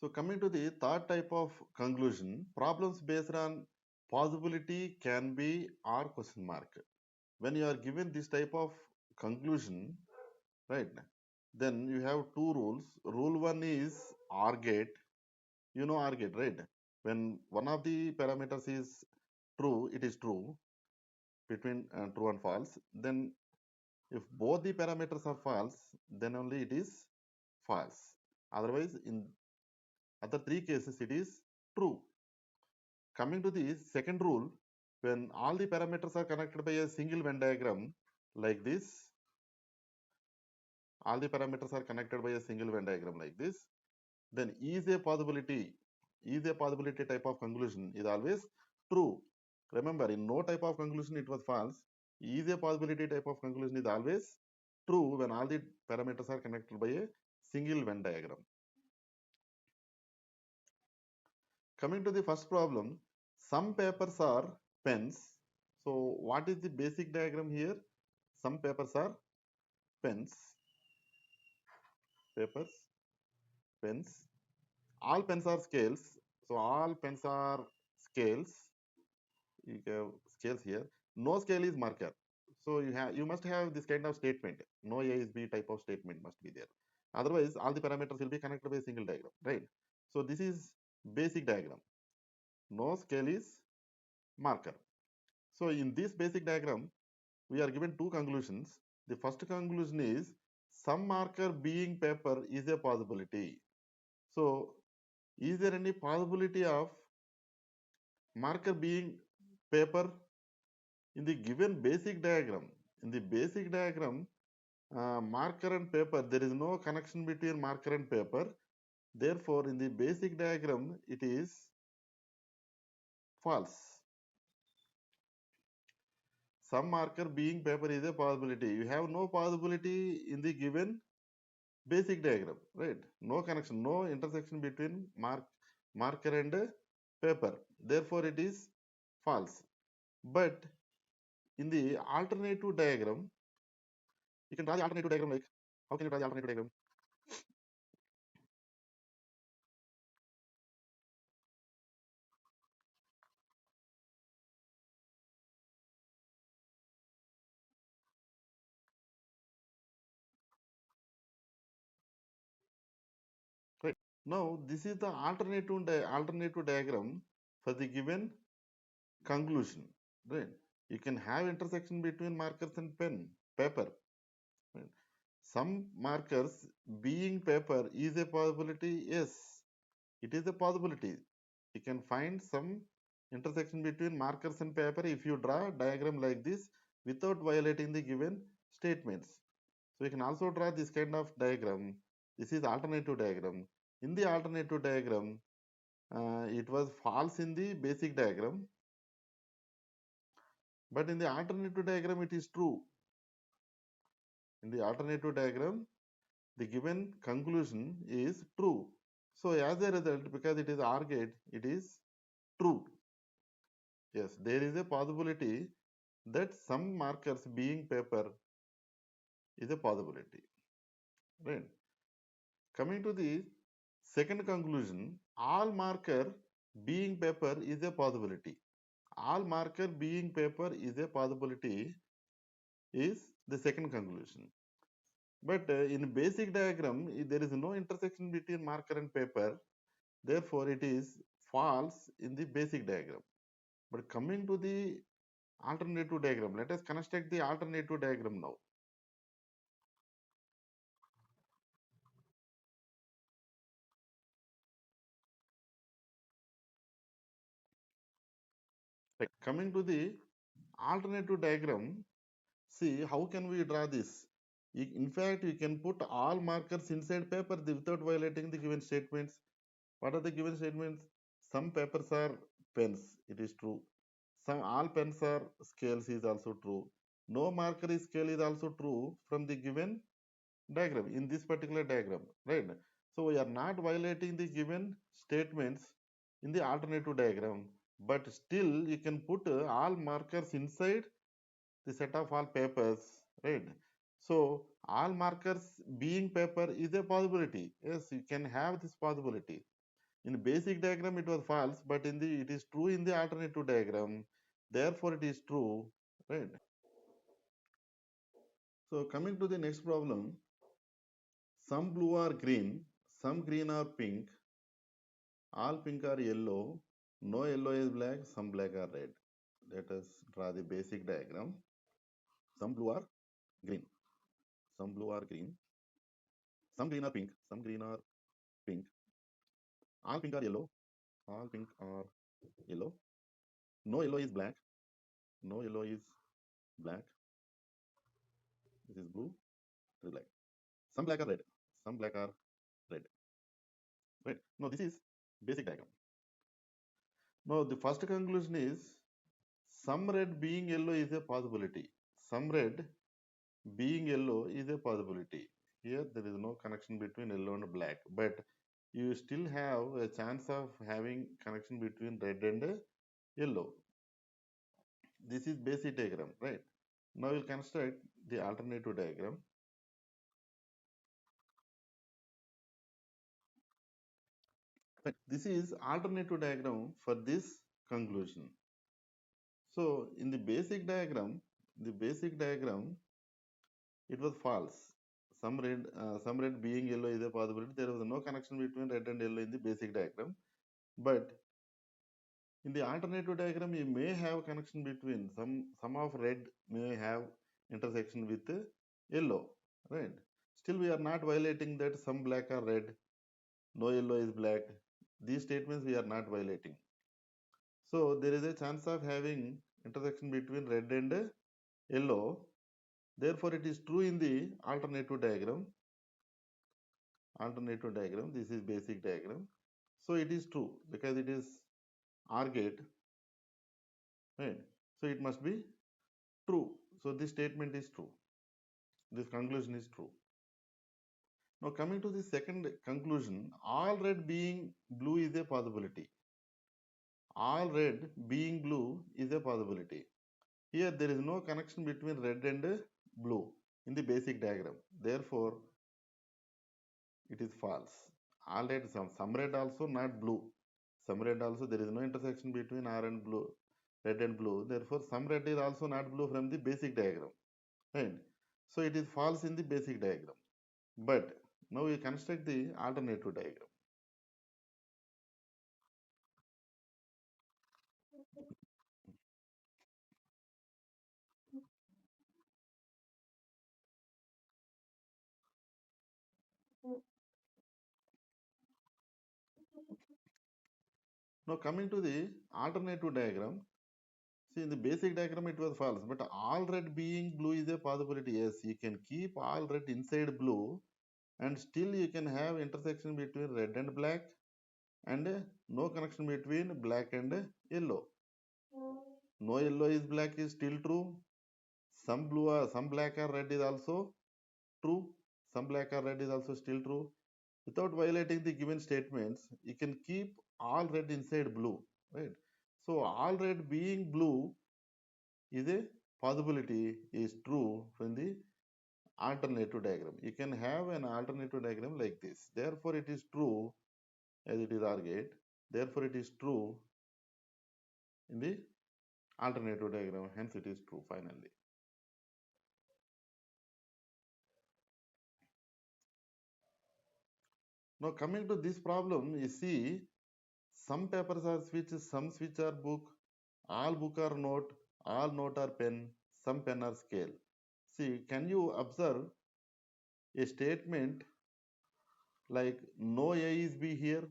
So coming to the third type of conclusion, problems based on possibility can be or question mark. When you are given this type of conclusion, right, then you have two rules. Rule one is OR gate. You know OR gate, right? When one of the parameters is true, it is true between true and false. Then if both the parameters are false, then only it is false. Otherwise, in other three cases, it is true. Coming to the second rule, when all the parameters are connected by a single Venn diagram like this, all the parameters are connected by a single Venn diagram like this, then is a possibility type of conclusion is always true. Remember, in no type of conclusion it was false. Is a possibility type of conclusion is always true when all the parameters are connected by a single Venn diagram. Coming to the first problem, some papers are pens. So what is the basic diagram here? Some papers are pens, papers, pens. All pens are scales. So all pens are scales. You have scales here. No scale is marker. So you must have this kind of statement. No A is B type of statement must be there. Otherwise, all the parameters will be connected by a single diagram, right? So this is basic diagram. No scale is marker. So in this basic diagram, we are given two conclusions. The first conclusion is some marker being paper is a possibility. So is there any possibility of marker being paper in the given basic diagram? In the basic diagram, marker and paper, there is no connection between marker and paper. Therefore, in the basic diagram, it is false. Some marker being paper is a possibility. You have no possibility in the given basic diagram, right? No connection, no intersection between marker and paper. Therefore, it is false. But in the alternative diagram, you can draw the alternative diagram like, how can you draw the alternative diagram? Right. Now, this is the alternative diagram for the given conclusion, right? You can have intersection between markers and paper. Right? Some markers being paper is a possibility. Yes, it is a possibility. You can find some intersection between markers and paper if you draw a diagram like this without violating the given statements. So you can also draw this kind of diagram. This is alternative diagram. In the alternative diagram, it was false in the basic diagram, but in the alternative diagram, it is true. In the alternative diagram, the given conclusion is true. So as a result, because it is OR gate, it is true. Yes, there is a possibility that some markers being paper is a possibility. Right. Coming to the second conclusion, all marker being paper is a possibility. All marker being paper is a possibility is the second conclusion. But in basic diagram, there is no intersection between marker and paper. Therefore, it is false in the basic diagram. But coming to the alternative diagram, let us construct the alternative diagram now. Right. Coming to the alternative diagram, see how can we draw this? In fact, you can put all markers inside paper without violating the given statements. What are the given statements? Some papers are pens, it is true. Some all pens are scales is also true. No marker is scale is also true from the given diagram in this particular diagram, right? So we are not violating the given statements in the alternative diagram, but still you can put all markers inside the set of all papers, right? So all markers being paper is a possibility. Yes, you can have this possibility. In basic diagram, it was false, but in the it is true in the alternative diagram. Therefore, it is true, right? So coming to the next problem, some blue are green, some green are pink, all pink are yellow, no yellow is black, some black are red. Let us draw the basic diagram. Some blue are green, some blue are green, some green are pink, some green are pink, all pink are yellow, all pink are yellow, no yellow is black, no yellow is black, this is blue, this is black. Some black are red, some black are red, right? No, this is basic diagram. Now, the first conclusion is some red being yellow is a possibility. Some red being yellow is a possibility. Here, there is no connection between yellow and black, but you still have a chance of having connection between red and yellow. This is basic diagram, right? Now we'll construct the alternative diagram. Right. This is alternative diagram for this conclusion. So in the basic diagram, it was false. Some red being yellow is a possibility. There was no connection between red and yellow in the basic diagram. But in the alternative diagram, you may have connection between some of red may have intersection with yellow, right? Still, we are not violating that some black are red, no yellow is black. These statements we are not violating. So there is a chance of having intersection between red and yellow. Therefore, it is true in the alternative diagram. Alternative diagram. This is basic diagram. So it is true because it is OR gate, right? So it must be true. So this statement is true. This conclusion is true. Now coming to the second conclusion, all red being blue is a possibility. All red being blue is a possibility. Here there is no connection between red and blue in the basic diagram. Therefore, it is false. All red, some red also not blue. Some red also there is no intersection between R and blue, red and blue. Therefore, some red is also not blue from the basic diagram. Right? So it is false in the basic diagram. But now we construct the alternative diagram. Now coming to the alternative diagram, see in the basic diagram it was false, but all red being blue is a possibility. Yes, you can keep all red inside blue and still you can have intersection between red and black and no connection between black and yellow. No yellow is black is still true. Some black or red is also true. Some black or red is also still true. Without violating the given statements, you can keep all red inside blue, right? So all red being blue is a possibility is true from the alternative diagram. You can have an alternative diagram like this. Therefore, it is true as it is argued. Therefore, it is true in the alternative diagram. Hence, it is true finally. Now, coming to this problem, you see some papers are switch, some switch are book, all book are note, all note are pen, some pen are scale. See, can you observe a statement like no A is B here?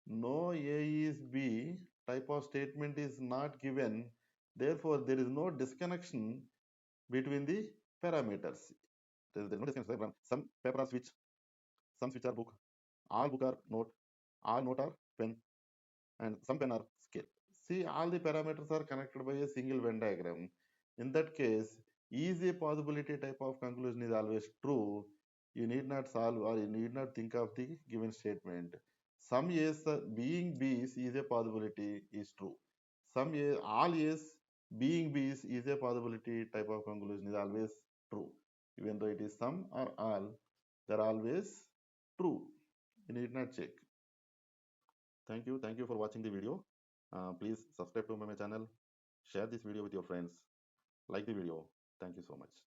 No A is B type of statement is not given. Therefore, there is no disconnection between the parameters. There is no disconnection. Some paper are switch, some switch are book, all book are note, all note are pen, and some pen are scale. See, all the parameters are connected by a single Venn diagram. In that case, is a possibility type of conclusion is always true. You need not solve or you need not think of the given statement. Some yes being B's is a possibility is true. Some yes, all yes being B's is a possibility type of conclusion is always true. Even though it is some or all, they're always true. You need not check. Thank you for watching the video. Please subscribe to my channel, share this video with your friends, like the video. Thank you so much.